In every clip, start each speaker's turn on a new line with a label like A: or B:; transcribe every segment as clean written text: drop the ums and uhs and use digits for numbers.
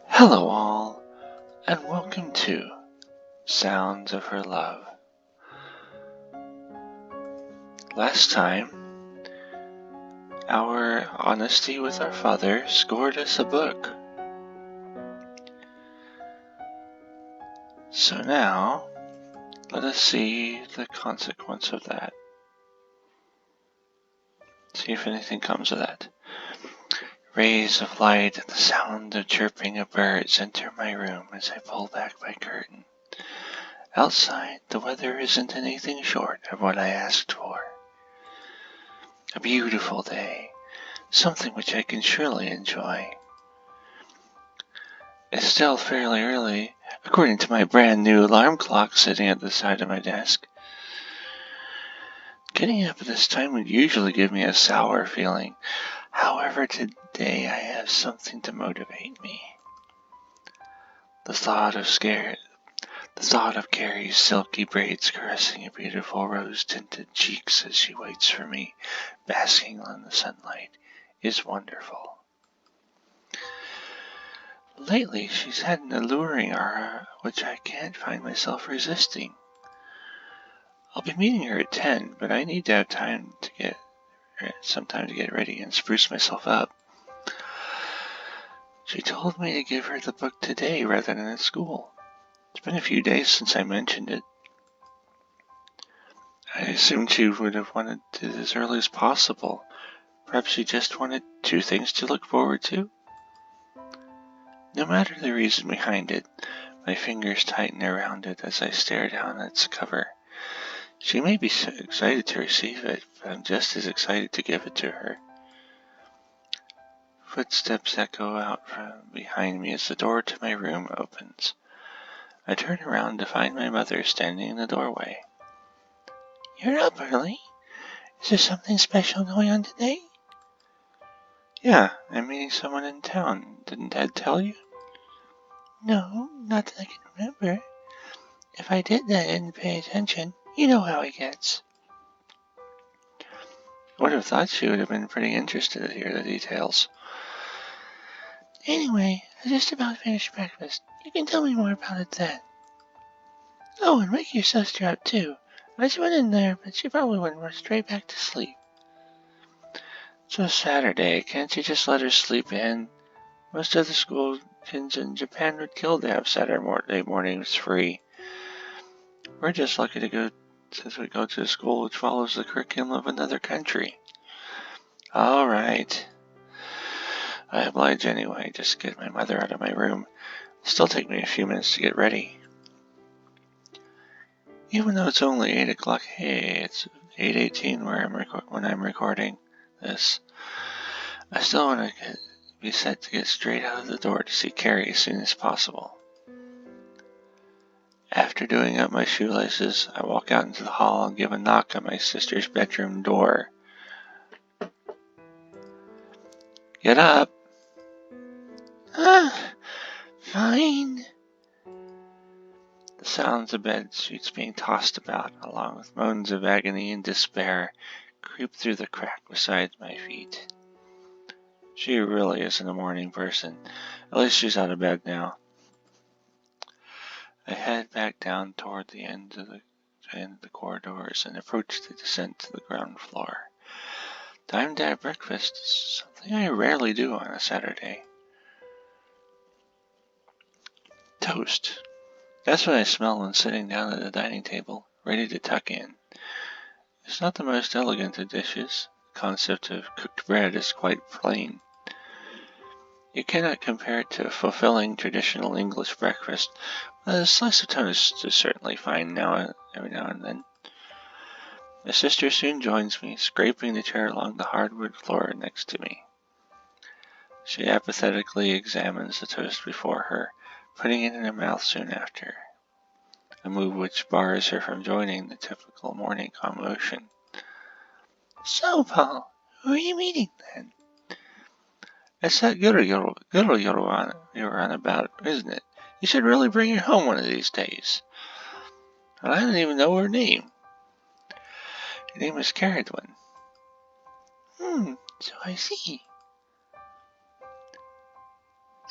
A: Hello, all, and welcome to Sounds of Her Love. Last time, our honesty with our father scored us a book. So now, let us see the consequence of that. See if anything comes of that. Rays of light and the sound of chirping of birds enter my room as I pull back my curtain. Outside, the weather isn't anything short of what I asked for. A beautiful day, something which I can surely enjoy. It's still fairly early, according to my brand new alarm clock sitting at the side of my desk. Getting up at this time would usually give me a sour feeling. However, today I have something to motivate me. The thought of Carrie's silky braids caressing her beautiful rose-tinted cheeks as she waits for me, basking in the sunlight, is wonderful. Lately, she's had an alluring aura which I can't find myself resisting. I'll be meeting her at 10, but I need to have some time to get ready and spruce myself up. She told me to give her the book today rather than at school. It's been a few days since I mentioned it. I assumed she would have wanted it as early as possible. Perhaps she just wanted two things to look forward to? No matter the reason behind it, my fingers tighten around it as I stare down at its cover. She may be so excited to receive it, but I'm just as excited to give it to her. Footsteps echo out from behind me as the door to my room opens. I turn around to find my mother standing in the doorway. "You're up early? Is there something special going on today?" "Yeah, I'm meeting someone in town. Didn't Dad tell you?" "No, not that I can remember. If I did that and didn't pay attention, you know how he gets." I would have thought she would have been pretty interested to hear the details. "Anyway, I just about finished breakfast. You can tell me more about it then." "Oh, and wake your sister up too. I just went in there, but she probably went straight back to sleep." "It's a Saturday. Can't you just let her sleep in? Most of the school kids in Japan would kill to have Saturday mornings free. We're just lucky to go since we go to a school which follows the curriculum of another country." "All right." I oblige anyway, just get my mother out of my room. It'll still take me a few minutes to get ready. Even though it's only 8 o'clock, hey, it's 8:18 when I'm recording this. I still want to be set to get straight out of the door to see Carrie as soon as possible. After doing up my shoelaces, I walk out into the hall and give a knock on my sister's bedroom door. "Get up." "Ah, fine." The sounds of bed sheets being tossed about, along with moans of agony and despair, creep through the crack beside my feet. She really isn't a morning person. At least she's out of bed now. I head back down toward the end of the corridors and approach the descent to the ground floor. Time to have breakfast is something I rarely do on a Saturday. Toast. That's what I smell when sitting down at the dining table, ready to tuck in. It's not the most elegant of dishes. The concept of cooked bread is quite plain. You cannot compare it to a fulfilling traditional English breakfast, but a slice of toast is certainly fine every now and then. My sister soon joins me, scraping the chair along the hardwood floor next to me. She apathetically examines the toast before her, putting it in her mouth soon after, a move which bars her from joining the typical morning commotion. "So, Paul, who are you meeting then?" "It's that girl you're on about, isn't it? You should really bring her home one of these days." "And I don't even know her name." "Her name is Caradwin." So I see."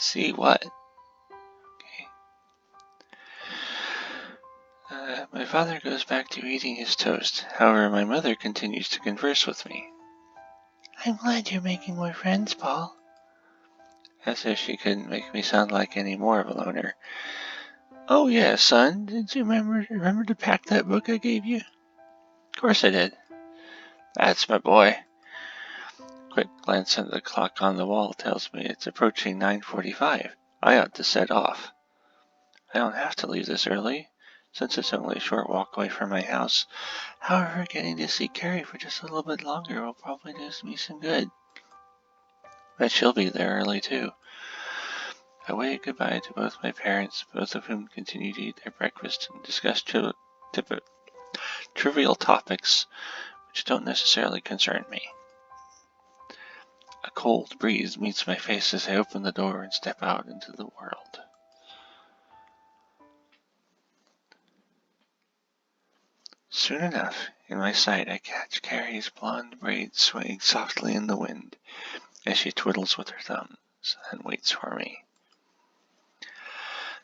A: See what? Okay. My father goes back to eating his toast. However, my mother continues to converse with me. I'm glad you're making more friends, Paul. As if she couldn't make me sound like any more of a loner. Oh yeah, son, did you remember to pack that book I gave you? Of course I did. That's my boy. Quick glance at the clock on the wall tells me it's approaching 9:45. I ought to set off. I don't have to leave this early, since it's only a short walk away from my house. However, getting to see Carrie for just a little bit longer will probably do me some good. Bet she'll be there early too. I waved goodbye to both my parents, both of whom continue to eat their breakfast and discuss trivial topics which don't necessarily concern me. A cold breeze meets my face as I open the door and step out into the world. Soon enough, in my sight I catch Carrie's blonde braids swaying softly in the wind as she twiddles with her thumbs and waits for me.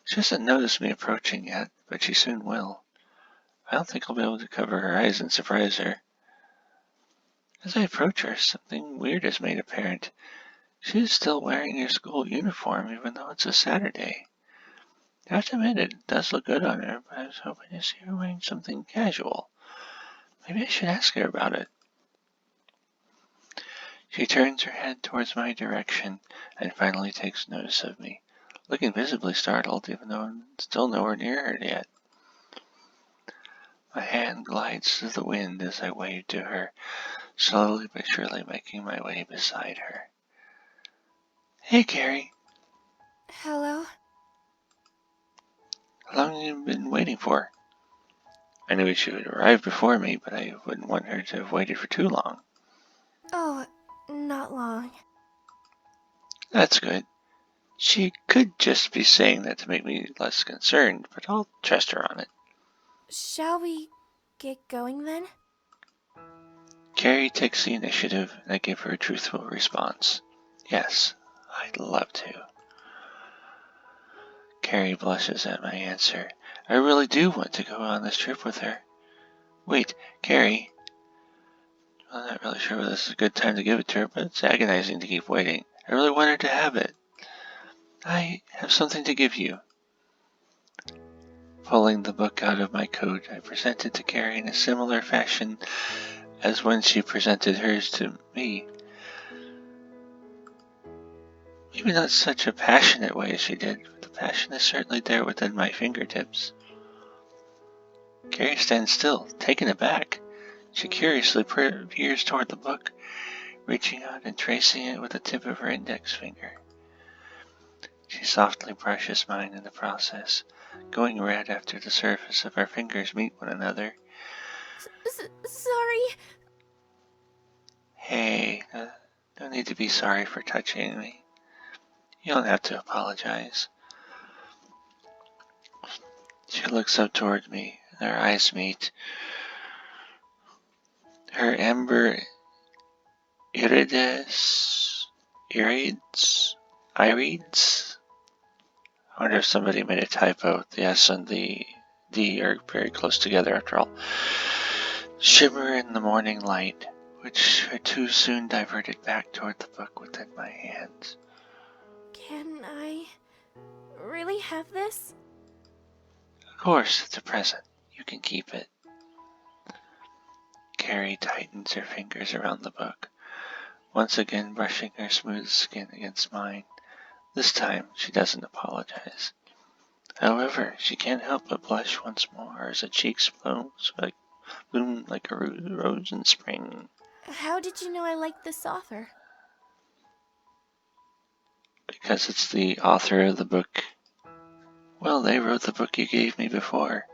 A: She hasn't noticed me approaching yet, but she soon will. I don't think I'll be able to cover her eyes and surprise her. As I approach her, something weird is made apparent. She is still wearing her school uniform, even though it's a Saturday. I have to admit, it does look good on her, but I was hoping to see her wearing something casual. Maybe I should ask her about it. She turns her head towards my direction and finally takes notice of me, looking visibly startled, even though I'm still nowhere near her yet. My hand glides through the wind as I wave to her, slowly but surely making my way beside her. Hey, Carrie.
B: Hello?
A: How long have you been waiting for? I knew she would arrive before me, but I wouldn't want her to have waited for too long.
B: Oh, not long.
A: That's good. She could just be saying that to make me less concerned, but I'll trust her on it.
B: Shall we get going then?
A: Carrie takes the initiative, and I give her a truthful response. Yes, I'd love to. Carrie blushes at my answer. I really do want to go on this trip with her. Wait, Carrie. I'm not really sure whether this is a good time to give it to her, but it's agonizing to keep waiting. I really want her to have it. I have something to give you. Pulling the book out of my coat, I present it to Carrie in a similar fashion as when she presented hers to me. Maybe not such a passionate way as she did, but the passion is certainly there within my fingertips. Carrie stands still, taken aback. She curiously peers toward the book, reaching out and tracing it with the tip of her index finger. She softly brushes mine in the process, going red after the surface of our fingers meet one another.
B: Sorry.
A: Hey, no need to be sorry for touching me. You don't have to apologize. She looks up toward me, and our eyes meet. Her amber irides. I wonder if somebody made a typo. The S and the D are very close together after all. Shimmer in the morning light, which are too soon diverted back toward the book within my hands.
B: Can I really have this?
A: Of course, it's a present. You can keep it. Carrie tightens her fingers around the book, once again brushing her smooth skin against mine. This time, she doesn't apologize. However, she can't help but blush once more as her cheeks bloom like a rose in spring.
B: How did you know I liked this author?
A: Because it's the author of the book. Well, they wrote the book you gave me before.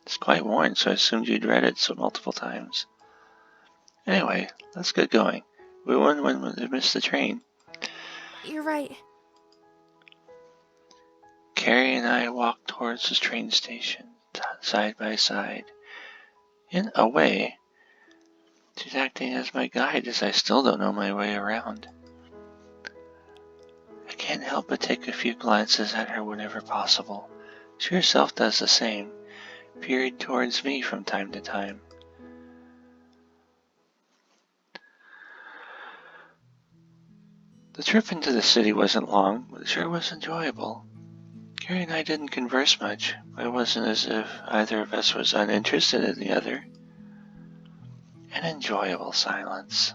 A: It's quite worn, so I assumed you'd read it so multiple times. Anyway, let's get going. We wouldn't want to miss the train.
B: You're right.
A: Carrie and I walk towards the train station, side by side. In a way, she's acting as my guide as I still don't know my way around. I can't can't help but take a few glances at her whenever possible. She herself does the same, peering towards me from time to time. The trip into the city wasn't long, but it sure was enjoyable. Carrie and I didn't converse much, but it wasn't as if either of us was uninterested in the other. An enjoyable silence.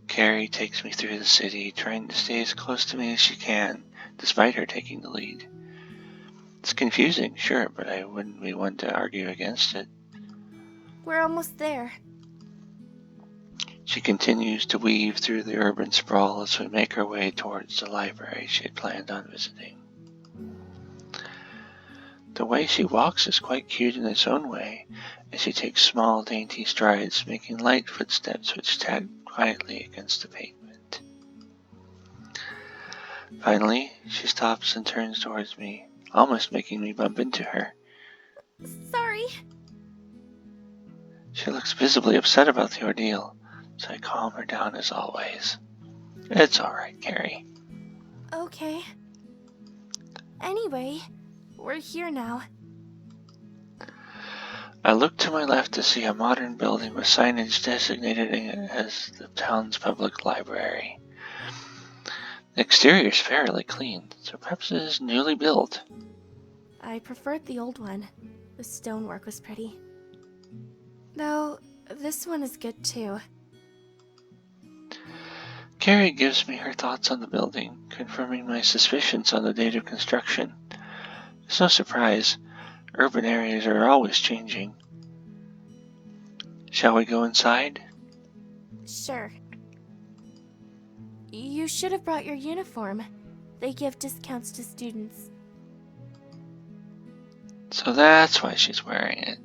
A: Carrie takes me through the city, trying to stay as close to me as she can, despite her taking the lead. It's confusing, sure, but I wouldn't be one to argue against it.
B: We're almost there.
A: She continues to weave through the urban sprawl as we make our way towards the library she had planned on visiting. The way she walks is quite cute in its own way, as she takes small, dainty strides, making light footsteps which tap quietly against the pavement. Finally, she stops and turns towards me, almost making me bump into her.
B: Sorry.
A: She looks visibly upset about the ordeal, so I calm her down as always. It's alright, Carrie.
B: Okay. Anyway, we're here now.
A: I look to my left to see a modern building with signage designated as the town's public library. The exterior is fairly clean, so perhaps it is newly built.
B: I preferred the old one. The stonework was pretty. Though, this one is good too.
A: Carrie gives me her thoughts on the building, confirming my suspicions on the date of construction. It's no surprise. Urban areas are always changing. Shall we go inside?
B: Sure. You should have brought your uniform. They give discounts to students.
A: So that's why she's wearing it.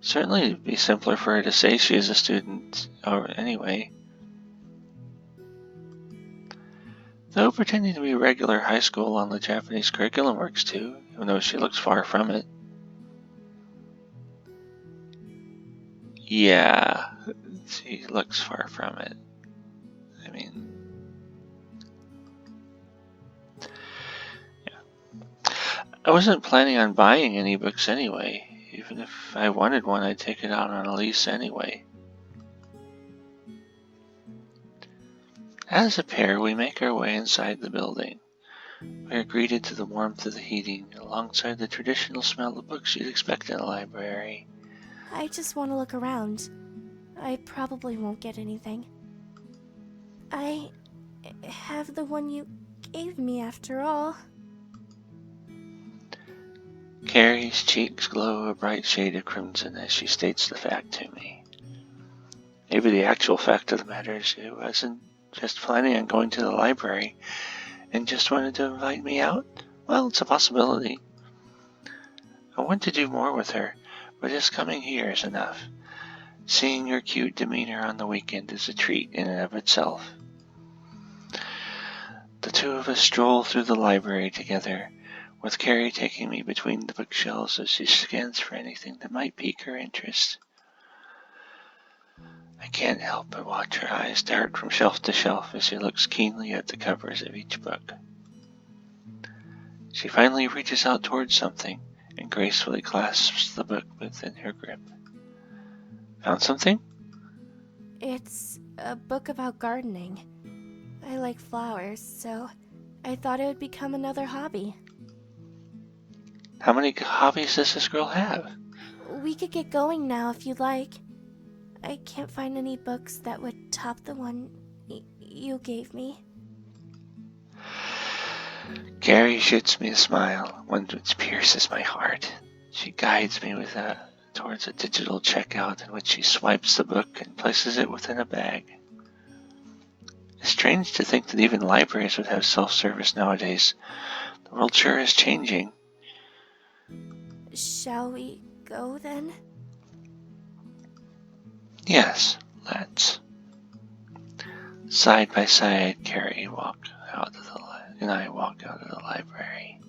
A: Certainly it'd be simpler for her to say she is a student, or anyway. Though pretending to be a regular high school on the Japanese curriculum works too, even though she looks far from it. Yeah, she looks far from it. I mean, yeah. I wasn't planning on buying any books anyway. Even if I wanted one, I'd take it out on a lease anyway. As a pair, we make our way inside the building. We are greeted to the warmth of the heating, alongside the traditional smell of books you'd expect in a library.
B: I just want to look around. I probably won't get anything. I have the one you gave me after all.
A: Carrie's cheeks glow a bright shade of crimson as she states the fact to me. Maybe the actual fact of the matter is she wasn't just planning on going to the library and just wanted to invite me out. Well, it's a possibility. I want to do more with her, but just coming here is enough. Seeing your cute demeanor on the weekend is a treat in and of itself. The two of us stroll through the library together, with Carrie taking me between the bookshelves as she scans for anything that might pique her interest. I can't help but watch her eyes dart from shelf to shelf as she looks keenly at the covers of each book. She finally reaches out towards something and gracefully clasps the book within her grip. Found something?
B: It's a book about gardening. I like flowers, so I thought it would become another hobby.
A: How many hobbies does this girl have?
B: We could get going now if you'd like. I can't find any books that would top the one you gave me.
A: Carrie shoots me a smile, one which pierces my heart. She guides me towards a digital checkout in which she swipes the book and places it within a bag. It's strange to think that even libraries would have self-service nowadays. The world sure is changing.
B: Shall we go then?
A: Yes, let's. Side by side, Carrie and I walk out of the library.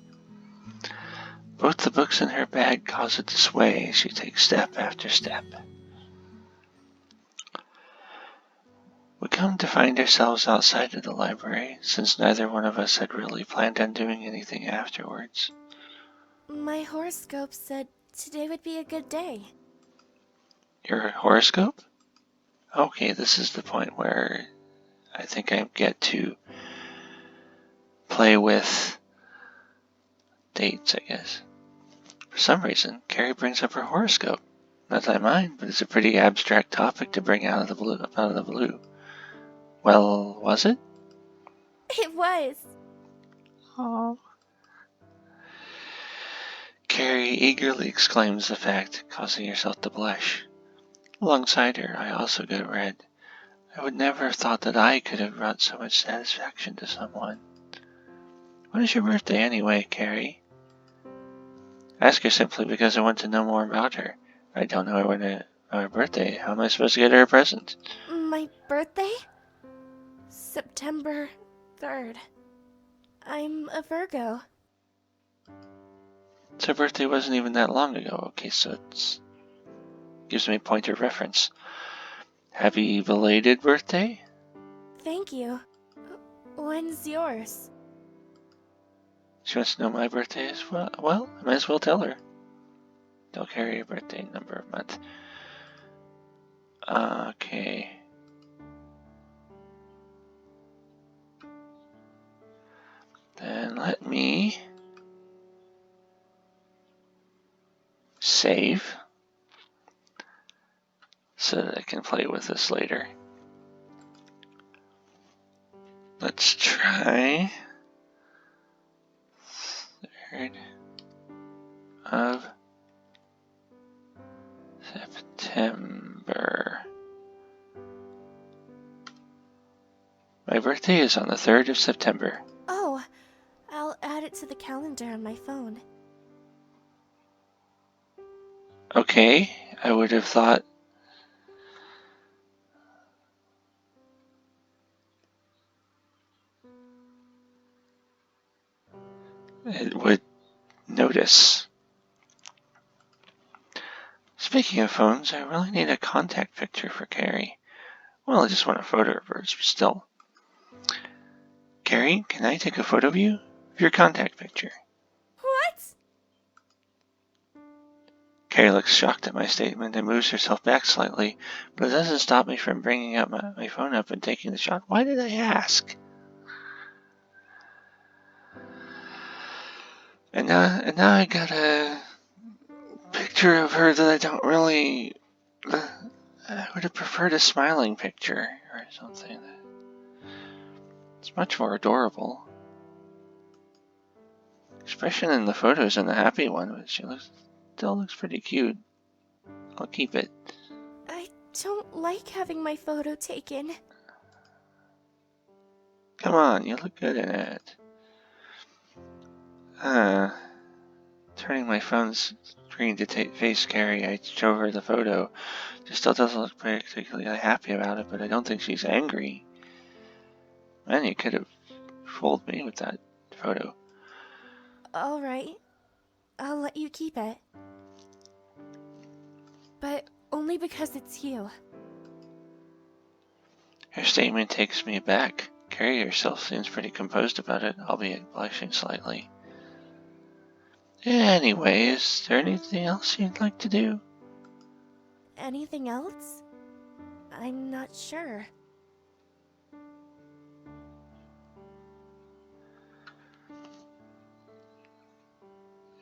A: Both the books in her bag cause it to sway as she takes step after step. We come to find ourselves outside of the library, since neither one of us had really planned on doing anything afterwards.
B: My horoscope said today would be a good day.
A: Your horoscope? Okay, this is the point where I think I get to play with dates, I guess. For some reason, Carrie brings up her horoscope. Not that I mind, but it's a pretty abstract topic to bring out of the blue. Well, was it?
B: It was.
A: Oh. Carrie eagerly exclaims the fact, causing herself to blush. Alongside her, I also get red. I would never have thought that I could have brought so much satisfaction to someone. When is your birthday anyway, Carrie? I ask her simply because I want to know more about her. I don't know her birthday. How am I supposed to get her a present?
B: My birthday? September 3rd. I'm a Virgo.
A: So her birthday wasn't even that long ago. Okay, so it gives me a point of reference. Happy belated birthday?
B: Thank you. When's yours?
A: She wants to know my birthday as well. Well, I might as well tell her. Tell Carrie your birthday, number of month. Okay. Then let me save so that I can play with this later. Let's try 3rd of September. My birthday is on the 3rd of September.
B: Oh, I'll add it to the calendar on my phone.
A: Okay, I would have thought it would notice. Speaking of phones, I really need a contact picture for Carrie. Well, I just want a photo of hers, but still. Carrie, can I take a photo of you? Of your contact picture.
B: What?
A: Carrie looks shocked at my statement and moves herself back slightly, but it doesn't stop me from bringing up my phone up and taking the shot. Why did I ask? And now I got a picture of her that I don't really. I would have preferred a smiling picture or something. It's much more adorable. Expression in the photos and the happy one, but she still looks pretty cute. I'll keep it.
B: I don't like having my photo taken.
A: Come on, you look good in it. Turning my phone's screen to face Carrie, I show her the photo. She still doesn't look particularly happy about it, but I don't think she's angry. Man, you could have fooled me with that photo.
B: Alright, I'll let you keep it. But only because it's you.
A: Her statement takes me aback. Carrie herself seems pretty composed about it, albeit blushing slightly. Anyway, is there anything else you'd like to do?
B: Anything else? I'm not sure.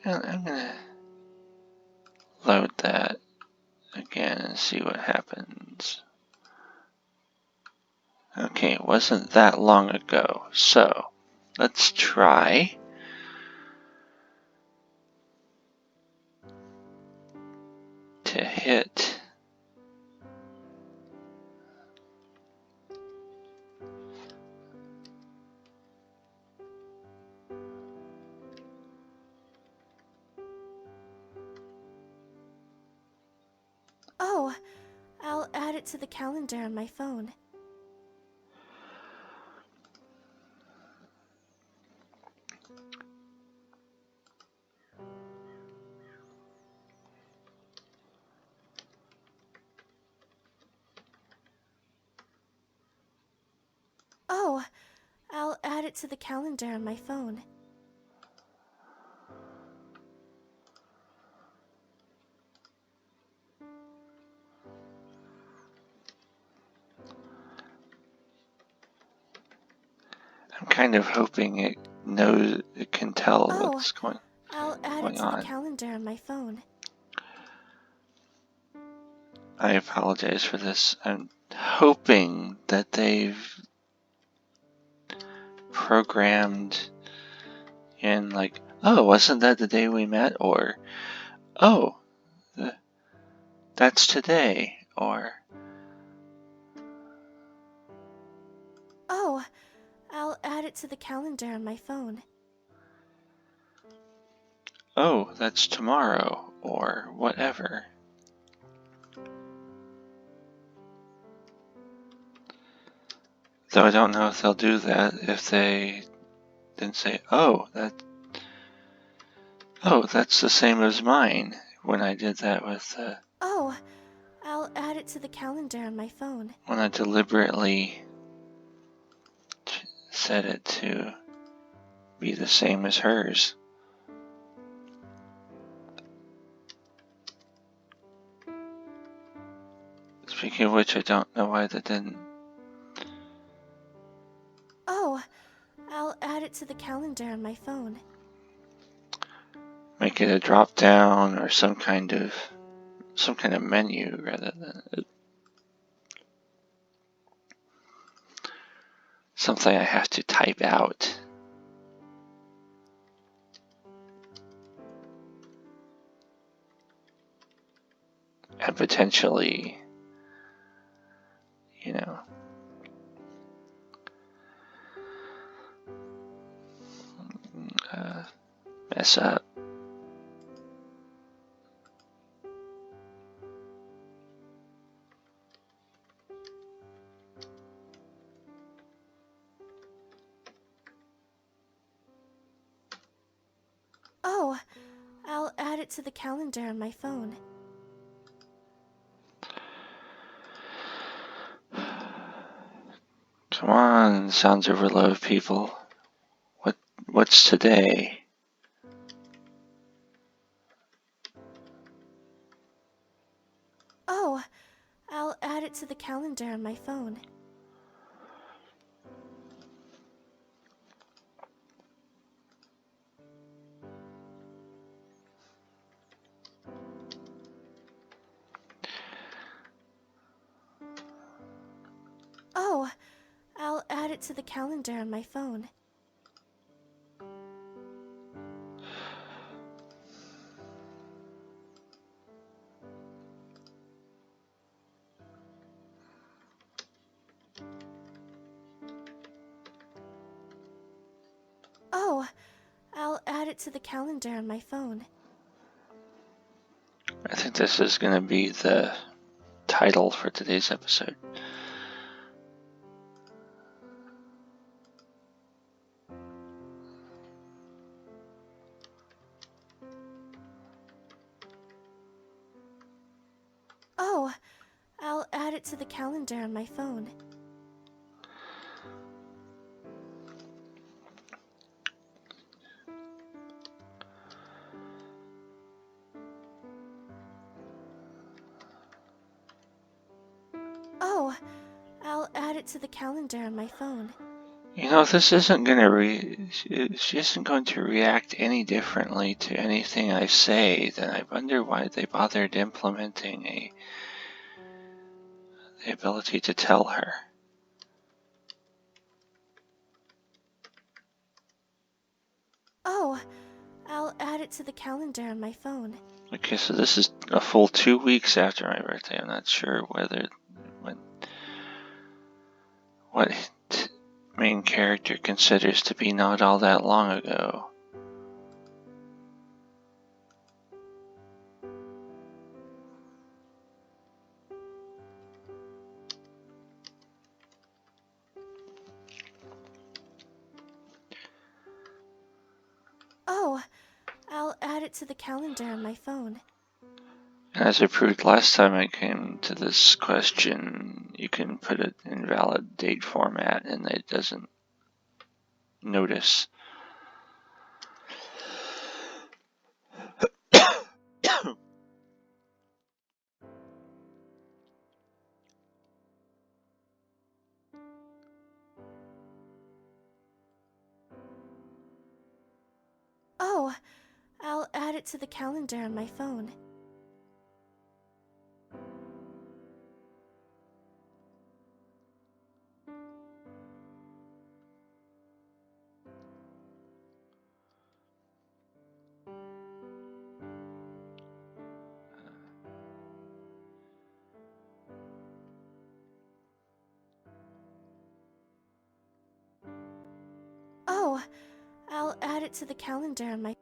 A: I'm gonna load that again and see what happens. Okay, it wasn't that long ago, so let's try to hit
B: Oh, I'll add it to the calendar on my phone. Oh, I'll add it to the calendar on my phone.
A: I'm kind of hoping it knows, it can tell
B: Oh,
A: what's going
B: I'll add it to
A: on.
B: the calendar on my phone.
A: I apologize for this. I'm hoping that they've programmed in like, oh, wasn't that the day we met? Or, oh, that's today. Or,
B: Oh, I'll add it to the calendar on my phone.
A: oh, that's tomorrow. Or whatever. Though I don't know if they'll do that if they didn't say, oh, that's the same as mine when I did that with,
B: Oh, I'll add it to the calendar on my phone.
A: when I deliberately set it to be the same as hers. Speaking of which, I don't know why that didn't.
B: Oh, I'll add it to the calendar on my phone.
A: Make it a drop down or some kind of menu rather than something I have to type out. And potentially, mess up.
B: Oh, I'll add it to the calendar on my phone.
A: Come on, Sounds Overload people. What's today?
B: Oh, I'll add it to the calendar on my phone. Oh, I'll add it to the calendar on my phone. Oh, I'll add it to the calendar on my phone.
A: I think this is going to be the title for today's episode.
B: Oh, I'll add it to the calendar on my phone. Oh, I'll add it to the calendar on my phone.
A: This isn't going to she isn't going to react any differently to anything I say. Then I wonder why they bothered implementing the ability to tell her.
B: Oh, I'll add it to the calendar on my phone.
A: Okay, so this is a full 2 weeks after my birthday. I'm not sure what main character considers to be not all that long ago.
B: Oh, I'll add it to the calendar on my phone.
A: And as I proved last time I came to this question, you can put it in valid date format and it doesn't notice.
B: Oh, I'll add it to the calendar on my phone. Oh, I'll add it to the calendar on my...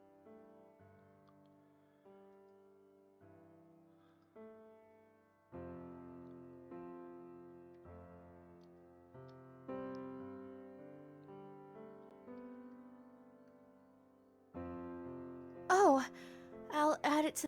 B: Oh, I'll add it to...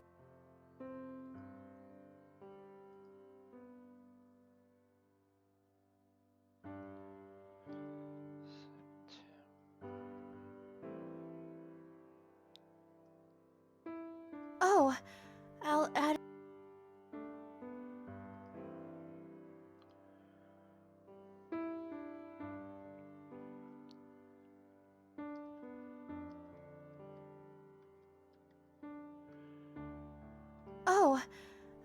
B: Oh, I'll add... Oh,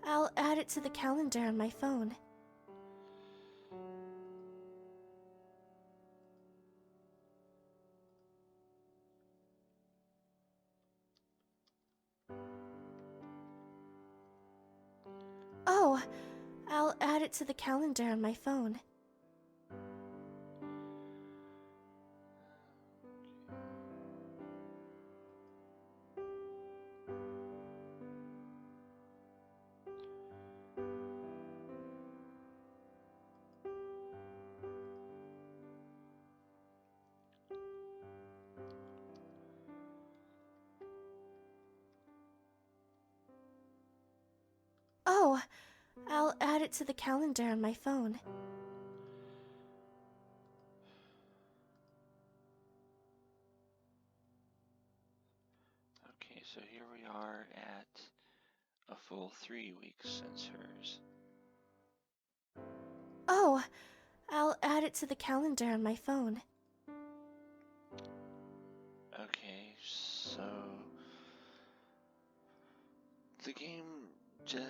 B: I'll add it to the calendar on my phone. Oh, I'll add it to the calendar on my phone. Oh, I'll add it to the calendar on my phone.
A: Okay, so here we are at a full 3 weeks since hers.
B: Oh, I'll add it to the calendar on my phone.
A: Okay, so the game just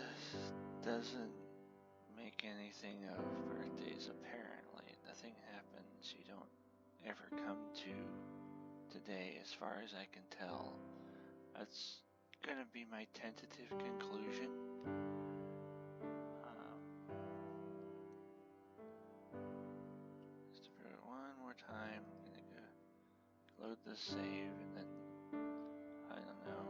A: doesn't make anything of birthdays, apparently. Nothing happens. You don't ever come to today, as far as I can tell. That's gonna be my tentative conclusion. Just to do it one more time, I'm gonna go load the save and then, I don't know.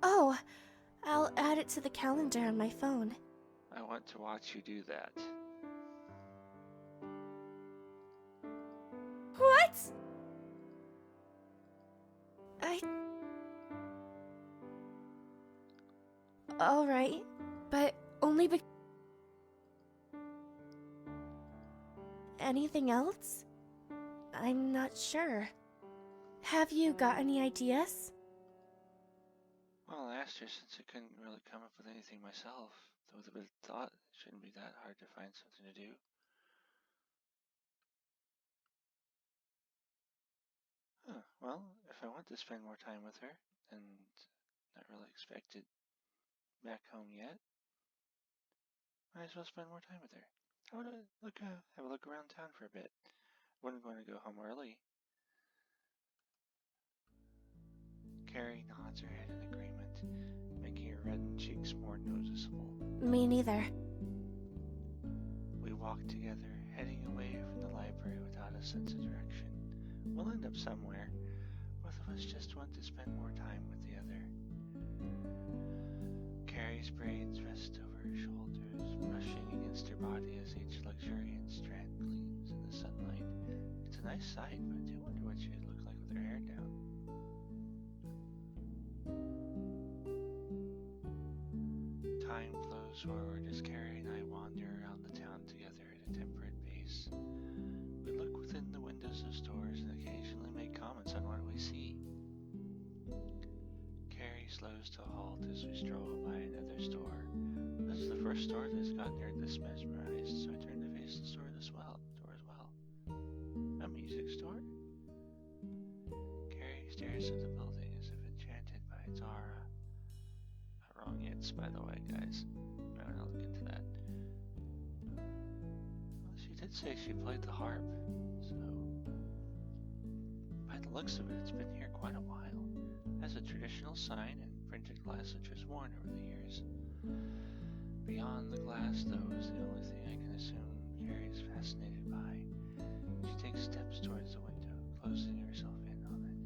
B: Oh, I'll add it to the calendar on my phone.
A: I want to watch you do that.
B: What? Alright, but only be... Anything else? I'm not sure. Have you got any ideas?
A: Well, I asked her since I couldn't really come up with anything myself. Though with a bit of thought, it shouldn't be that hard to find something to do. Huh, well, if I want to spend more time with her, and not really expected back home yet, might as well spend more time with her. I want to have a look around town for a bit. Wouldn't want to go home early. Carrie nods her head in agreement, making her reddened cheeks more noticeable.
B: Me neither.
A: We walked together, heading away from the library without without a sense of direction. We'll end up somewhere. Both of us just want to spend more time with the other. Carrie's braids rest over her shoulders, brushing against her body as each luxuriant strand gleams in the sunlight. It's a nice sight, but I do wonder what she'd look like with her hair down. Time flows forward as Carrie and I wander around the town together at a temperate pace. We look within the windows of stores and occasionally make comments on what we see. Carrie slows to a halt as we stroll by another store. This is the first store that's gotten her this mesmerized, so I turn to face the store as well. A music store? Carrie stares at the building as if enchanted by its aura. Not wrong hits, by the way, guys. I'll look into that. Well, she did say she played the harp, so by the looks of it, it's been here quite a while. It has a traditional sign and printed glass which was worn over the years. Beyond the glass, though, is the only thing I can assume Carrie is fascinated by. She takes steps towards the window, closing herself in on it.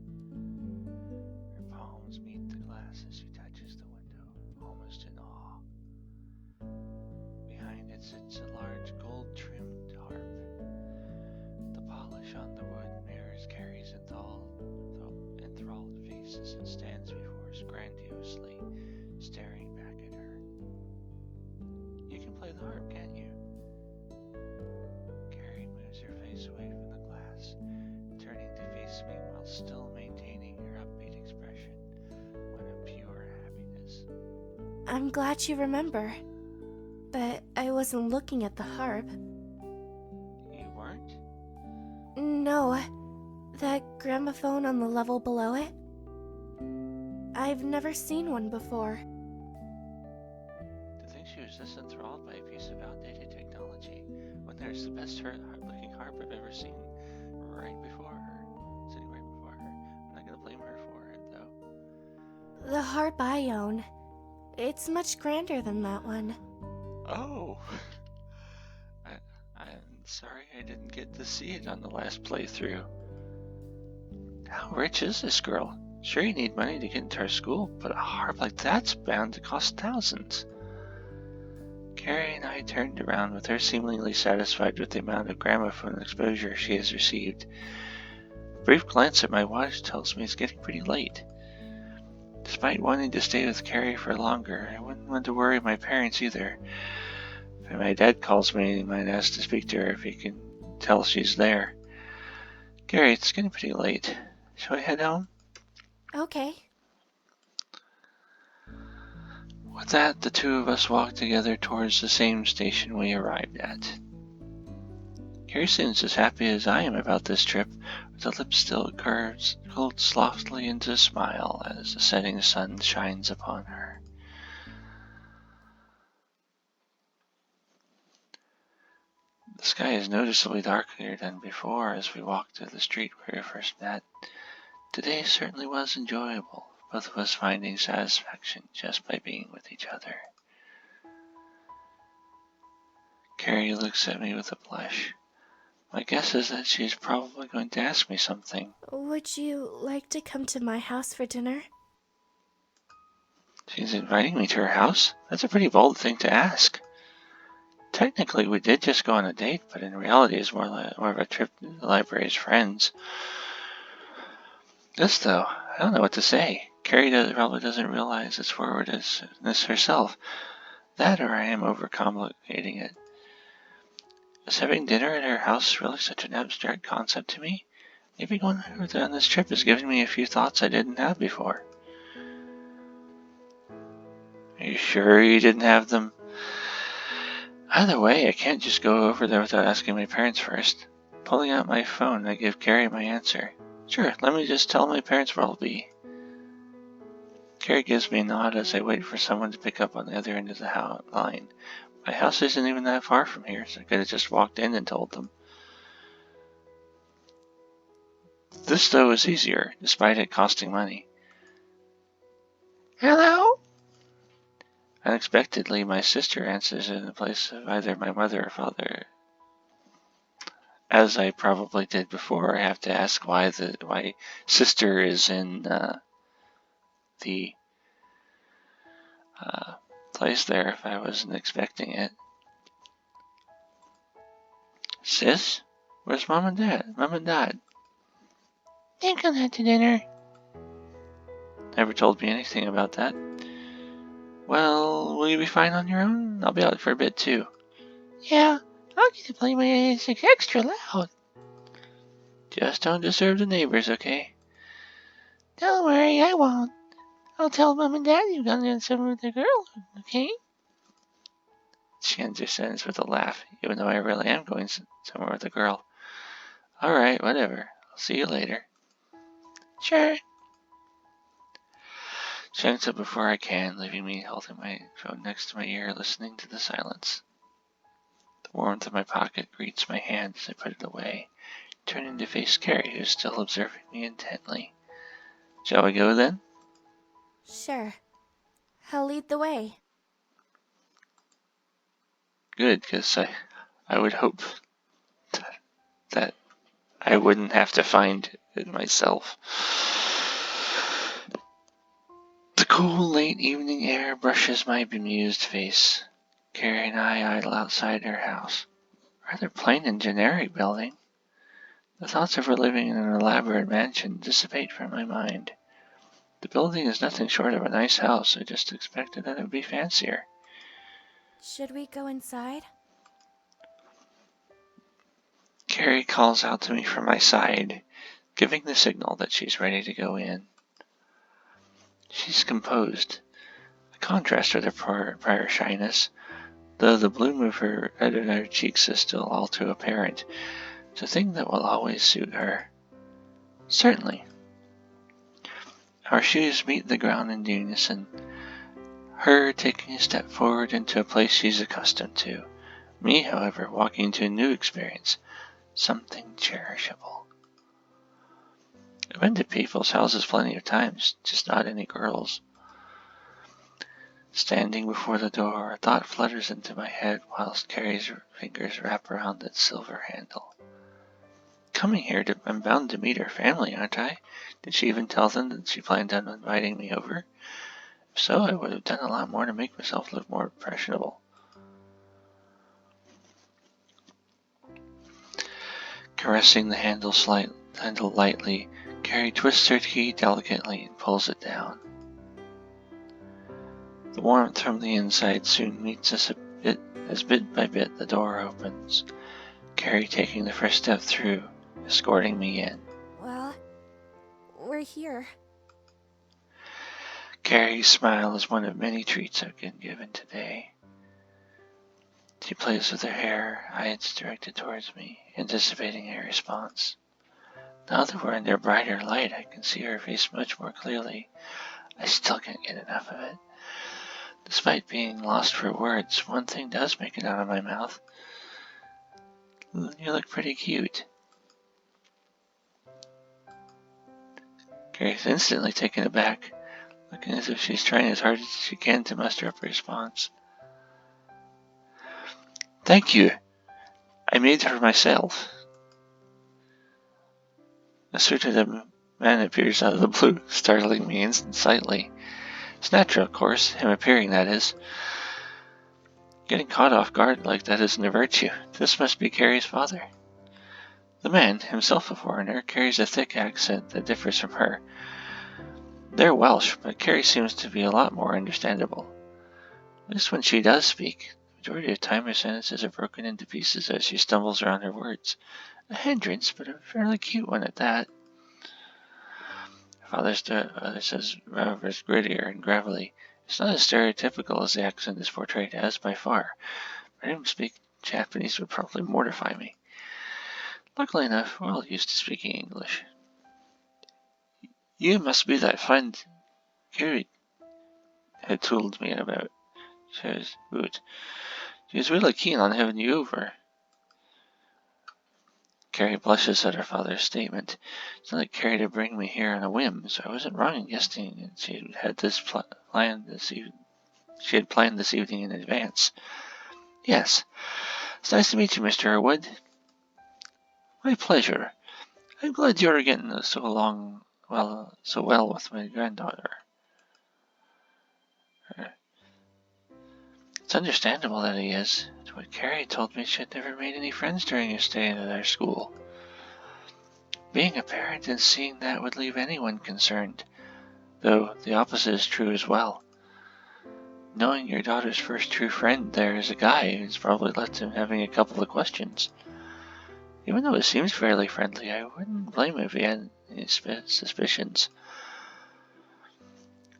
A: Her palms meet the glass as she touches the window, almost in awe. Behind it sits a large gold-trimmed harp. The polish on the wood mirrors Carrie's enthralled face as it stands before us grandiosely, staring back at her. You can play the harp, can't you? Carrie moves her face away from the glass, turning to face me while still maintaining her upbeat expression, one of pure happiness.
B: I'm glad you remember, but I wasn't looking at the harp.
A: You weren't?
B: No, that gramophone on the level below it. I've never seen one before.
A: To think she was this enthralled by a piece of outdated technology when there's the best looking harp I've ever seen right before her. Sitting right before her. I'm not gonna blame her for it, though.
B: The harp I own. It's much grander than that one.
A: Oh! I'm sorry I didn't get to see it on the last playthrough. How rich is this girl? Sure, you need money to get into our school, but a harp like that's bound to cost thousands. Carrie and I turned around with her seemingly satisfied with the amount of gramophone exposure she has received. A brief glance at my watch tells me it's getting pretty late. Despite wanting to stay with Carrie for longer, I wouldn't want to worry my parents either. If my dad calls me, he might ask to speak to her if he can tell she's there. Carrie, it's getting pretty late. Shall we head home?
B: Okay.
A: With that, the two of us walked together towards the same station we arrived at. Carrie seems as happy as I am about this trip, with her lips still curled softly into a smile as the setting sun shines upon her. The sky is noticeably darker than before as we walked to the street where we first met. Today certainly was enjoyable, both of us finding satisfaction just by being with each other. Carrie looks at me with a blush. My guess is that she's probably going to ask me something.
B: Would you like to come to my house for dinner?
A: She's inviting me to her house? That's a pretty bold thing to ask. Technically, we did just go on a date, but in reality it's more of a trip to the library as friends. This, though, I don't know what to say. Carrie probably doesn't realize it's forward as this herself. That, or I am overcomplicating it. Is having dinner at her house really such an abstract concept to me? Maybe going on this trip has given me a few thoughts I didn't have before. Are you sure you didn't have them? Either way, I can't just go over there without asking my parents first. Pulling out my phone, I give Carrie my answer. Sure, let me just tell my parents where I'll be. Carrie gives me a nod as I wait for someone to pick up on the other end of the line. My house isn't even that far from here, so I could have just walked in and told them. This, though, is easier, despite it costing money. Hello? Unexpectedly, my sister answers in the place of either my mother or father. as I probably did before, I have to ask why my sister is in the place there if I wasn't expecting it. Sis? Where's Mom and Dad? Mom and Dad? They're gone to dinner. Never told me anything about that. Well, will you be fine on your own? I'll be out for a bit too. Yeah, I'll get to play my music extra loud. Just don't disturb the neighbors, okay? Don't worry, I won't. I'll tell Mom and Dad you've gone in somewhere with the girl, okay? She ends her sentence with a laugh, even though I really am going somewhere with a girl. Alright, whatever. I'll see you later. Sure. She hangs up before I can, leaving me holding my phone next to my ear, listening to the silence. The warmth of my pocket greets my hand as I put it away, turning to face Carrie, who's still observing me intently. Shall we go then?
B: Sure. I'll lead the way.
A: Good, because I would hope that I wouldn't have to find it myself. The cool, late evening air brushes my bemused face. Carrie and I idle outside her house. Rather plain and generic building. The thoughts of her living in an elaborate mansion dissipate from my mind. The building is nothing short of a nice house. I just expected that it would be fancier.
B: Should we go inside?
A: Carrie calls out to me from my side, giving the signal that she's ready to go in. She's composed, a contrast with her prior shyness, though the bloom of her red in her cheeks is still all too apparent. It's a thing that will always suit her. Certainly. Our shoes meet the ground in unison, her taking a step forward into a place she's accustomed to, me, however, walking into a new experience, something cherishable. I've been to people's houses plenty of times, just not any girls. Standing before the door, a thought flutters into my head whilst Carrie's fingers wrap around its silver handle. Coming here, I'm bound to meet her family, aren't I? Did she even tell them that she planned on inviting me over? If so, I would have done a lot more to make myself look more impressionable. Caressing the handle lightly, Carrie twists her key delicately and pulls it down. The warmth from the inside soon meets us as bit by bit the door opens, Carrie taking the first step through, escorting me in.
B: Well, we're here.
A: Carrie's smile is one of many treats I've been given today. She plays with her hair, eyes directed towards me, anticipating a response. Now that we're under brighter light, I can see her face much more clearly. I still can't get enough of it. Despite being lost for words, one thing does make it out of my mouth. You look pretty cute. Carrie's instantly taken aback, looking as if she's trying as hard as she can to muster up a response. Thank you. I made her myself. A suited man appears out of the blue, startling me slightly. It's natural, of course, him appearing, that is. Getting caught off guard like that isn't a virtue. This must be Carrie's father. The man, himself a foreigner, carries a thick accent that differs from her. They're Welsh, but Carrie seems to be a lot more understandable. At least when she does speak. The majority of time her sentences are broken into pieces as she stumbles around her words. A hindrance, but a fairly cute one at that. Her father says rather grittier and gravelly. It's not as stereotypical as the accent is portrayed as, by far. For him to speak Japanese would probably mortify me. Luckily enough, we're all used to speaking English. You must be that friend Carrie had told me about. Says Woot. She was really keen on having you over. Carrie blushes at her father's statement. It's not like Carrie to bring me here on a whim, so I wasn't wrong in guessing that she had planned this evening in advance. Yes, it's nice to meet you, Mr. Irwood. My pleasure. I'm glad you're getting so well with my granddaughter. It's understandable that he is. It's what Carrie told me. She had never made any friends during her stay at our school. Being a parent and seeing that would leave anyone concerned, though the opposite is true as well. Knowing your daughter's first true friend there is a guy who's probably left him having a couple of questions. Even though it seems fairly friendly, I wouldn't blame him if he had any suspicions.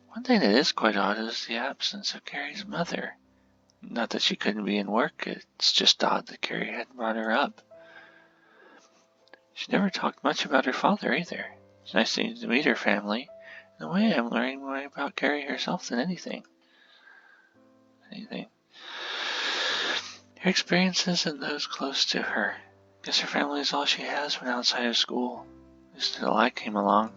A: One thing that is quite odd is the absence of Carrie's mother. Not that she couldn't be in work, it's just odd that Carrie hadn't brought her up. She never talked much about her father either. It's nice to meet her family. In a way, I'm learning more about Carrie herself than anything. Her experiences and those close to her. Guess her family is all she has when outside of school. Just until I came along.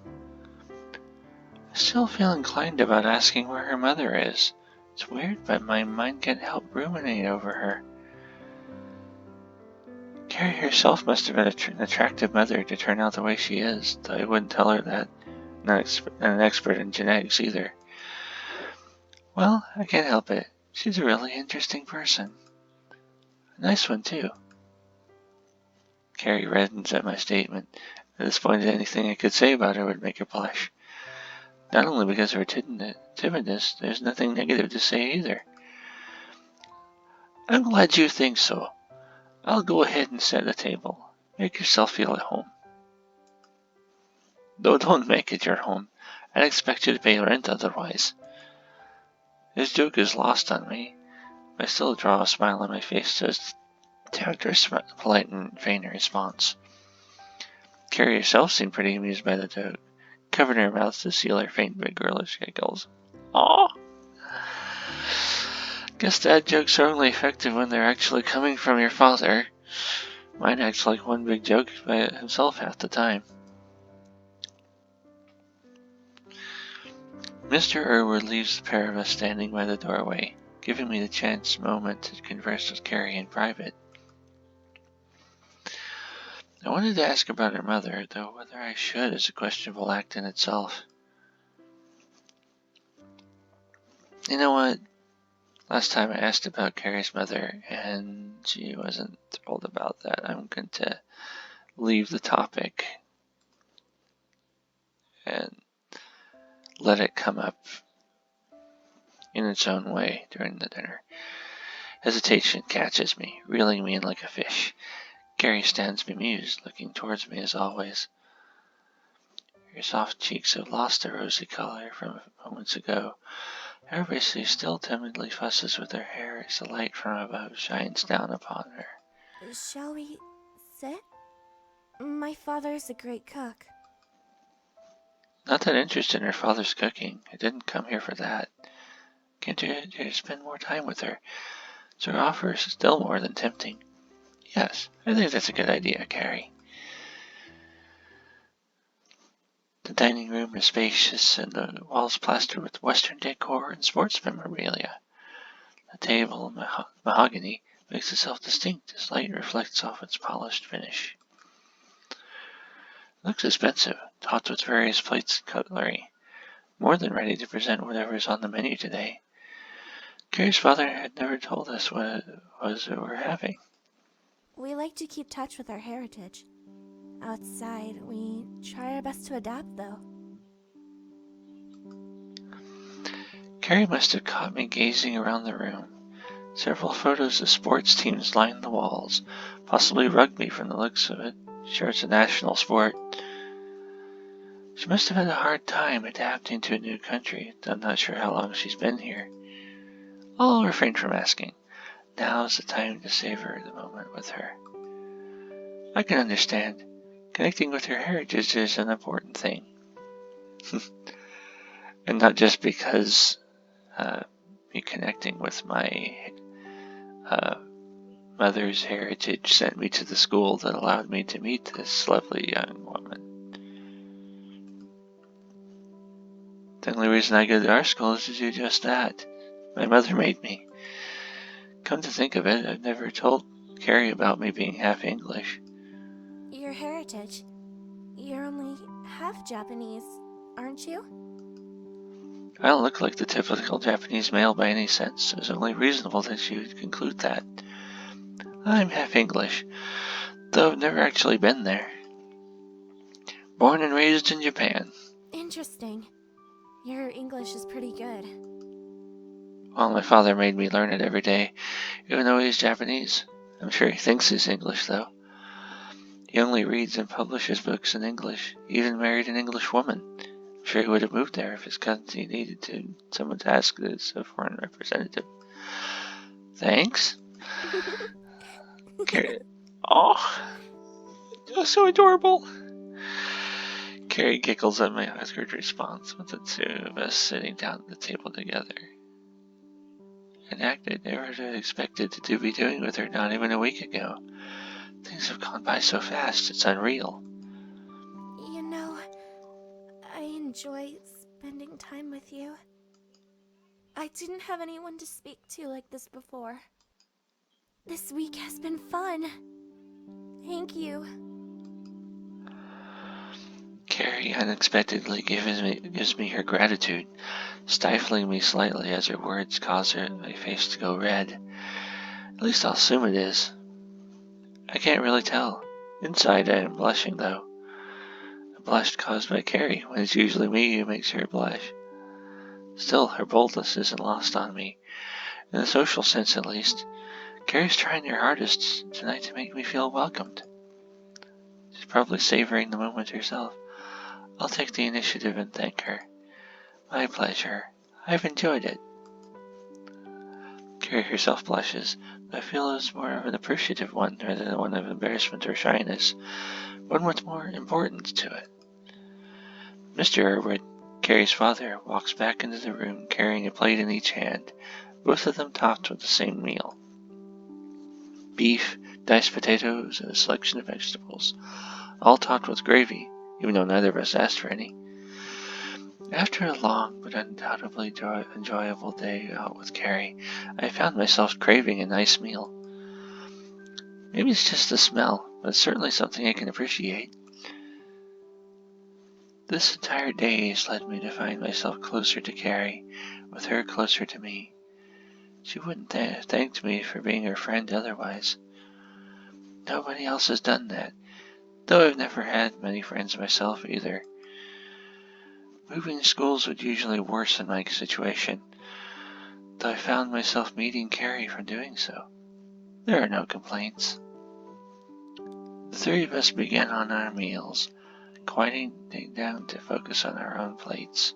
A: I still feel inclined about asking where her mother is. It's weird, but my mind can't help ruminate over her. Carrie herself must have been an attractive mother to turn out the way she is, though I wouldn't tell her that. Not an expert in genetics either. Well, I can't help it. She's a really interesting person. A nice one, too. Carrie reddens at my statement. At this point, anything I could say about her would make her blush. Not only because of her timidness, there's nothing negative to say either. I'm glad you think so. I'll go ahead and set the table. Make yourself feel at home. Though don't make it your home. I'd expect you to pay rent otherwise. His joke is lost on me. I still draw a smile on my face to his character's polite and vain response. Carrie herself seemed pretty amused by the joke, covered her mouth to seal her faint but girlish giggles. Aw! Guess dad jokes are only effective when they're actually coming from your father. Mine acts like one big joke by himself half the time. Mr. Irwood leaves the pair of us standing by the doorway, giving me the moment to converse with Carrie in private. I wanted to ask about her mother, though whether I should is a questionable act in itself. You know what? Last time I asked about Carrie's mother, and she wasn't thrilled about that. I'm going to leave the topic and let it come up in its own way during the dinner. Hesitation catches me, reeling me in like a fish. Carrie stands bemused, looking towards me as always. Her soft cheeks have lost their rosy color from moments ago. However, she still timidly fusses with her hair as the light from above shines down upon her.
B: Shall we sit? My father's a great cook.
A: Not that interested in her father's cooking. I didn't come here for that. Can't you spend more time with her? So her offer is still more than tempting. Yes, I think that's a good idea, Carrie. The dining room is spacious and the walls plastered with Western decor and sports memorabilia. The table, mahogany, makes itself distinct as light reflects off its polished finish. It looks expensive, topped with various plates and cutlery, more than ready to present whatever is on the menu today. Carrie's father had never told us what it was that we're having.
B: We like to keep touch with our heritage. Outside, we try our best to adapt, though.
A: Carrie must have caught me gazing around the room. Several photos of sports teams lined the walls, possibly rugby from the looks of it. Sure, it's a national sport. She must have had a hard time adapting to a new country. I'm not sure how long she's been here. I'll refrain from asking. Now's the time to savor the moment with her. I can understand. Connecting with her heritage is an important thing. And not just because me connecting with my mother's heritage sent me to the school that allowed me to meet this lovely young woman. The only reason I go to our school is to do just that. My mother made me. Come to think of it, I've never told Carrie about me being half English.
B: Your your heritage. You're only half Japanese, aren't you?
A: I don't look like the typical Japanese male by any sense. It's only reasonable that you would conclude that. I'm half English, though I've never actually been there. Born and raised in Japan.
B: Interesting. Your English is pretty good.
A: Well, my father made me learn it every day, even though he's Japanese. I'm sure he thinks he's English, though. He only reads and publishes books in English. He even married an English woman. I'm sure he would have moved there if his country needed someone to ask as a foreign representative. Thanks? Oh, you're so adorable. Carrie giggles at my awkward response with the two of us sitting down at the table together. An act I never expected to be doing with her not even a week ago. Things have gone by so fast, it's unreal.
B: You know, I enjoy spending time with you. I didn't have anyone to speak to like this before. This week has been fun. Thank you.
A: Carrie unexpectedly gives me her gratitude, stifling me slightly as her words cause my face to go red. At least I'll assume it is. I can't really tell. Inside I am blushing, though. A blush caused by Carrie, when it's usually me who makes her blush. Still, her boldness isn't lost on me. In a social sense, at least. Carrie's trying her hardest tonight to make me feel welcomed. She's probably savoring the moment herself. I'll take the initiative and thank her. My pleasure. I've enjoyed it. Carrie herself blushes, but I feel it was more of an appreciative one rather than one of embarrassment or shyness, one with more importance to it. Mr. Irwood, Carrie's father, walks back into the room carrying a plate in each hand, both of them topped with the same meal. Beef, diced potatoes, and a selection of vegetables, all topped with gravy, even though neither of us asked for any. After a long but undoubtedly enjoyable day out with Carrie, I found myself craving a nice meal. Maybe it's just the smell, but it's certainly something I can appreciate. This entire day has led me to find myself closer to Carrie, with her closer to me. She wouldn't have thanked me for being her friend otherwise. Nobody else has done that, though I've never had many friends myself either. Moving schools would usually worsen my situation, though I found myself meeting Carrie from doing so. There are no complaints. The three of us began on our meals, quieting down to focus on our own plates.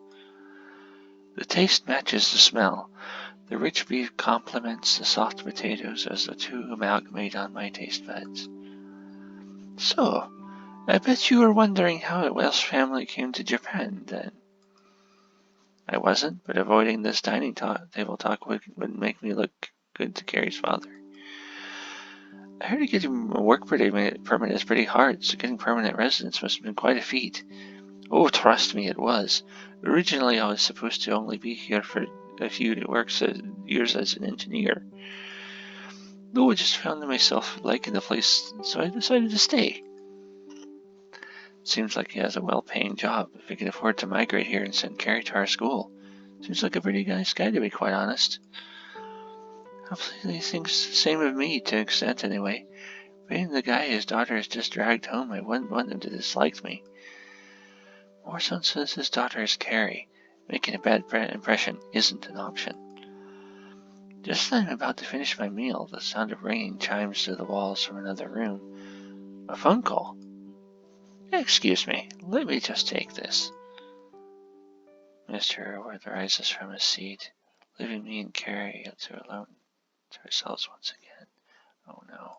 A: The taste matches the smell. The rich beef complements the soft potatoes as the two amalgamate on my taste buds. So, I bet you were wondering how a Welsh family came to Japan, then. I wasn't, but avoiding this dining table talk would make me look good to Carrie's father. I heard getting a work permit is pretty hard, so getting permanent residence must have been quite a feat. Oh, trust me, it was. Originally, I was supposed to only be here for a few years as an engineer. Though I just found myself liking the place, so I decided to stay. Seems like he has a well-paying job. If he can afford to migrate here and send Carrie to our school, seems like a pretty nice guy, to be quite honest. Hopefully he thinks the same of me, to an extent anyway. Being the guy his daughter has just dragged home, I wouldn't want him to dislike me. More so since his daughter is Carrie, making a bad impression isn't an option. Just as I'm about to finish my meal, the sound of ringing chimes through the walls from another room. A phone call. Excuse me, let me just take this. Mr. Irwood rises from his seat, leaving me and Carrie alone to ourselves once again. Oh no.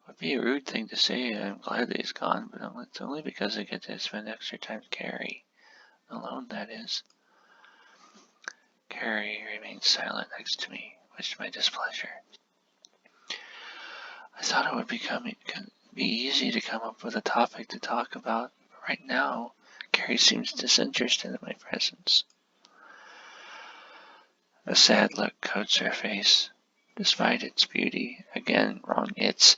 A: It would be a rude thing to say. I'm glad that he's gone, but it's only because I get to spend extra time with Carrie. Alone, that is. Carrie remains silent next to me, much to my displeasure. I thought it would be easy to come up with a topic to talk about, but right now, Carrie seems disinterested in my presence. A sad look coats her face. Despite its beauty, again, wrong it's,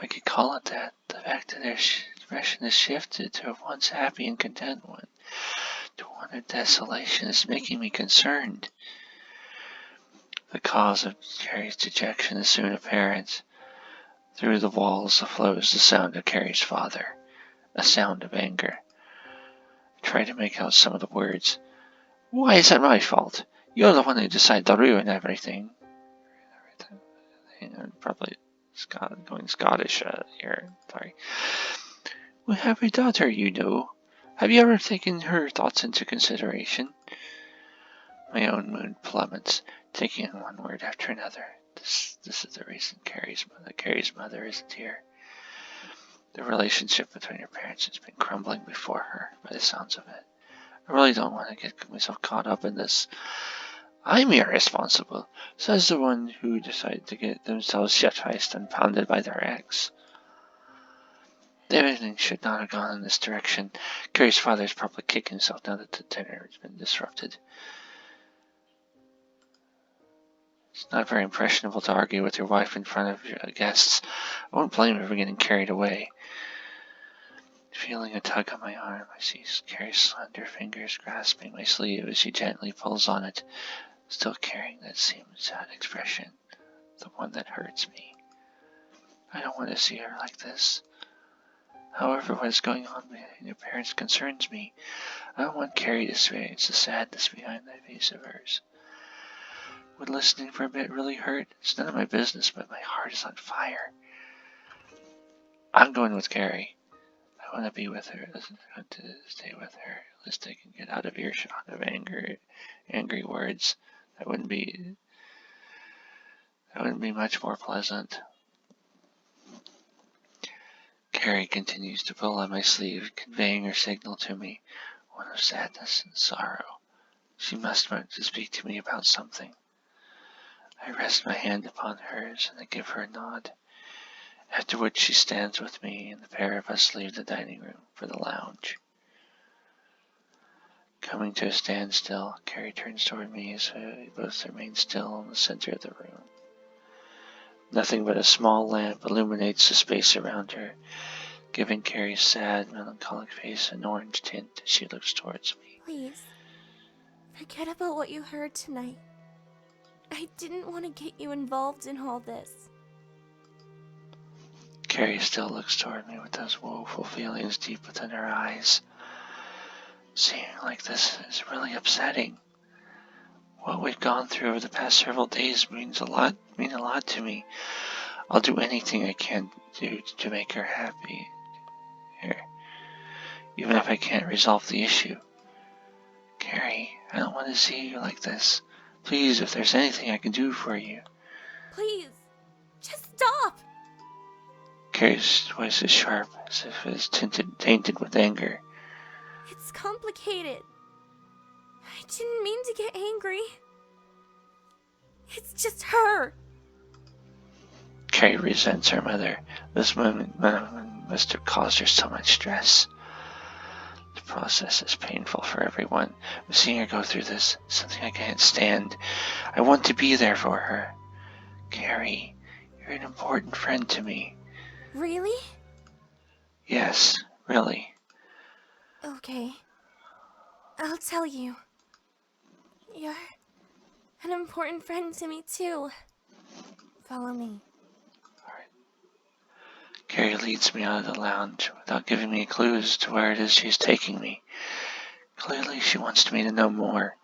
A: I could call it that. The fact that their expression has shifted to a once happy and content one to one of desolation is making me concerned. The cause of Carrie's dejection is soon apparent. Through the walls flows the sound of Carrie's father, a sound of anger. I try to make out some of the words. Why is that my fault? You're the one who decided to ruin everything. Probably going Scottish here. Sorry. We have a daughter, you know. Have you ever taken her thoughts into consideration? My own mood plummets, taking in one word after another. This is the reason Carrie's mother isn't here. The relationship between her parents has been crumbling before her, by the sounds of it. I really don't want to get myself caught up in this. I'm irresponsible, says the one who decided to get themselves shut-faced and pounded by their ex. Everything should not have gone in this direction. Carrie's father is probably kicking himself now that the dinner has been disrupted. It's not very impressionable to argue with your wife in front of your guests. I won't blame her for getting carried away. Feeling a tug on my arm, I see Carrie's slender fingers grasping my sleeve as she gently pulls on it, still carrying that same sad expression, the one that hurts me. I don't want to see her like this. However, what is going on behind your parents concerns me. I don't want Carrie to experience the sadness behind that face of hers. Would listening for a bit really hurt? It's none of my business, but my heart is on fire. I'm going with Carrie. I want to be with her. I want to stay with her. At least I can get out of earshot of angry words. That wouldn't be much more pleasant. Carrie continues to pull on my sleeve, conveying her signal to me, one of sadness and sorrow. She must want to speak to me about something. I rest my hand upon hers and I give her a nod, after which she stands with me and the pair of us leave the dining room for the lounge. Coming to a standstill, Carrie turns toward me as we both remain still in the center of the room. Nothing but a small lamp illuminates the space around her, giving Carrie's sad, melancholic face an orange tint as she looks towards me.
B: Please, forget about what you heard tonight. I didn't want to get you involved in all this.
A: Carrie still looks toward me with those woeful feelings deep within her eyes. Seeing like this is really upsetting. What we've gone through over the past several days mean a lot to me. I'll do anything I can do to make her happy. Here, even if I can't resolve the issue. Carrie, I don't want to see you like this. Please, if there's anything I can do for you.
B: Please, just stop!
A: Carrie's voice is sharp, as if it is tainted with anger.
B: It's complicated. I didn't mean to get angry. It's just her.
A: Carrie resents her mother. This moment must have caused her so much stress. The process is painful for everyone, but seeing her go through this is something I can't stand. I want to be there for her. Carrie, you're an important friend to me.
B: Really?
A: Yes, really.
B: Okay. I'll tell you. You're an important friend to me too. Follow me.
A: Carrie leads me out of the lounge without giving me clues to where it is she's taking me. Clearly, she wants me to know more.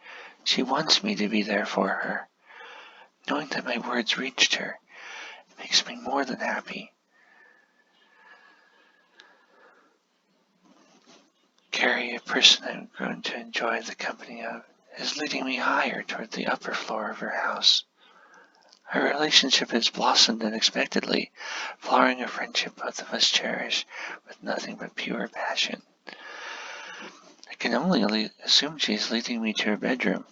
A: She wants me to be there for her. Knowing that my words reached her makes me more than happy. Carrie, a person I've grown to enjoy the company of, is leading me higher toward the upper floor of her house. Our relationship has blossomed unexpectedly, flowering a friendship both of us cherish with nothing but pure passion. I can only assume she is leading me to her bedroom,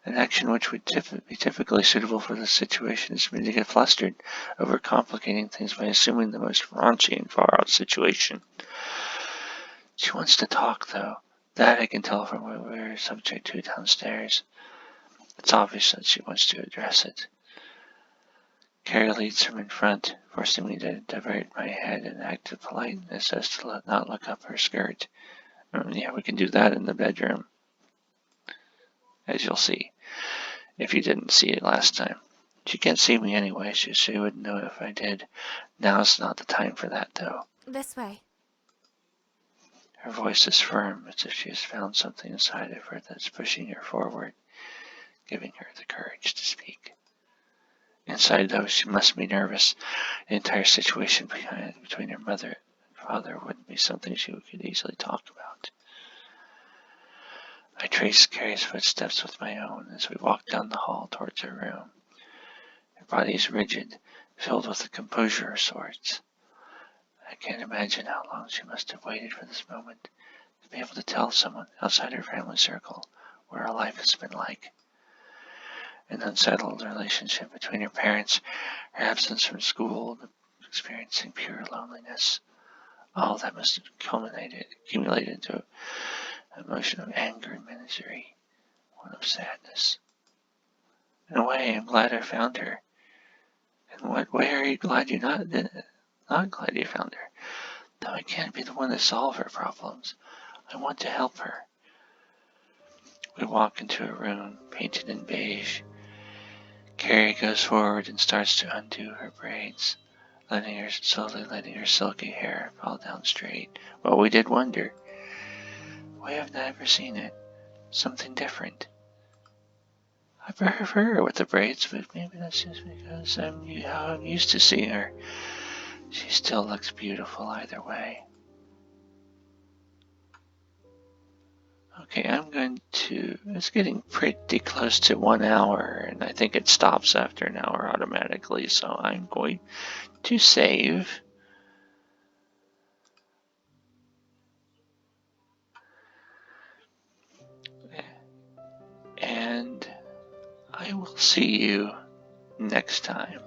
A: an action which would be typically suitable for the situation is for me to get flustered, overcomplicating things by assuming the most raunchy and far-out situation. She wants to talk, though. That I can tell from what we're subject to downstairs. It's obvious that she wants to address it. Carrie leads from in front, forcing me to divert my head and act of politeness as to not look up her skirt. Yeah, we can do that in the bedroom, as you'll see, if you didn't see it last time. She can't see me anyway, so she wouldn't know if I did. Now's not the time for that, though.
B: This way.
A: Her voice is firm, as if she has found something inside of her that's pushing her forward, giving her the courage to speak. Inside, though, she must be nervous. The entire situation between her mother and father wouldn't be something she could easily talk about. I traced Carrie's footsteps with my own as we walked down the hall towards her room. Her body is rigid, filled with a composure of sorts. I can't imagine how long she must have waited for this moment to be able to tell someone outside her family circle what her life has been like. An unsettled relationship between her parents, her absence from school, experiencing pure loneliness. All that must have accumulated into an emotion of anger and misery, one of sadness. In a way, I'm glad I found her. In what way are you glad you not glad you found her? Though I can't be the one to solve her problems, I want to help her. We walk into a room painted in beige. Carrie goes forward and starts to undo her braids, slowly letting her silky hair fall down straight. Well, we did wonder. We have never seen it. Something different. I prefer her with the braids, but maybe that's just because I'm used to seeing her. She still looks beautiful either way. Okay, it's getting pretty close to 1 hour, and I think it stops after an hour automatically, so I'm going to save. And I will see you next time.